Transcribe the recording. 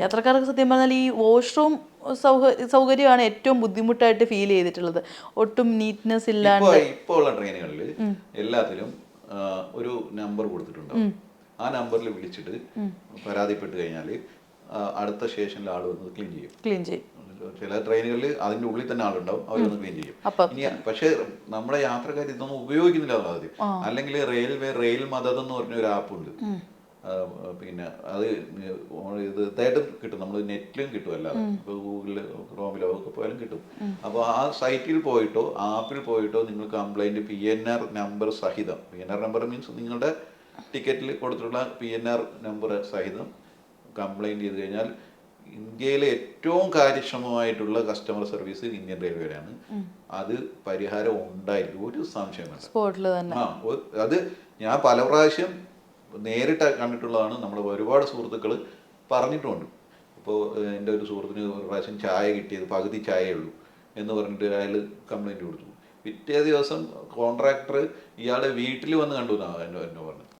യാത്രക്കാർക്ക് സത്യം പറഞ്ഞാൽ ഈ വാഷ്റൂം സൗകര്യമാണ് ഏറ്റവും ബുദ്ധിമുട്ടായിട്ട് ഫീൽ ചെയ്തിട്ടുള്ളത്. ഒട്ടും നീറ്റ്നെസ് ഇല്ലാണ്ട്. ഇപ്പോൾ ഉള്ള ട്രെയിനുകളിൽ എല്ലാത്തിലും ഒരു നമ്പർ കൊടുത്തിട്ടുണ്ടാവും. ആ നമ്പറിൽ വിളിച്ചിട്ട് പരാതിപ്പെട്ട് കഴിഞ്ഞാൽ അടുത്ത സ്റ്റേഷനിൽ ആൾ വന്നത് ക്ലീൻ ചെയ്യും. ചില ട്രെയിനുകളിൽ അതിന്റെ ഉള്ളിൽ തന്നെ ആളുണ്ടാവും, അവരൊന്ന് ക്ലീൻ ചെയ്യും. ഇനി പക്ഷേ നമ്മുടെ യാത്രക്കാർ ഇതൊന്നും ഉപയോഗിക്കുന്നില്ല ആദ്യം. അല്ലെങ്കിൽ റെയിൽ മദത് എന്ന് പറഞ്ഞ ഒരു ആപ്പ് ഉണ്ട്. പിന്നെ അത് ഇത് ഇതായിട്ടും കിട്ടും, നമ്മൾ നെറ്റിലും കിട്ടും, അല്ലാതെ ഇപ്പോൾ ഗൂഗിളിൽ ക്രോമിലോ ഒക്കെ പോയാലും കിട്ടും. അപ്പോൾ ആ സൈറ്റിൽ പോയിട്ടോ ആപ്പിൽ പോയിട്ടോ നിങ്ങൾ കംപ്ലൈൻറ്റ് PNR നമ്പർ സഹിതം, PNR നമ്പർ മീൻസ് നിങ്ങളുടെ ടിക്കറ്റിൽ കൊടുത്തിട്ടുള്ള PNR നമ്പർ സഹിതം കംപ്ലൈൻറ്റ് ചെയ്ത് കഴിഞ്ഞാൽ ഇന്ത്യയിലെ ഏറ്റവും കാര്യക്ഷമമായിട്ടുള്ള കസ്റ്റമർ സർവീസ് ഇന്ത്യൻ റെയിൽവേയാണ്. അത് പരിഹാരം ഉണ്ടായിരിക്കും, ഒരു സംശയം വേണ്ട. അത് ഞാൻ പല പ്രാവശ്യം നേരിട്ട് കണ്ടിട്ടുള്ളതാണ്. നമ്മുടെ ഒരുപാട് സുഹൃത്തുക്കൾ പറഞ്ഞിട്ടുമുണ്ട്. ഇപ്പോൾ എൻ്റെ ഒരു സുഹൃത്തിന് ഒരു പ്രാവശ്യം ചായ കിട്ടിയത് പകുതി ചായയേ ഉള്ളൂ എന്ന് പറഞ്ഞിട്ട് അയാൾ കംപ്ലൈൻറ്റ് കൊടുത്തു. പിറ്റേ ദിവസം കോൺട്രാക്ടർ ഇയാളെ വീട്ടിൽ വന്ന് കണ്ടു എന്നാണ് എന്നെ പറഞ്ഞു.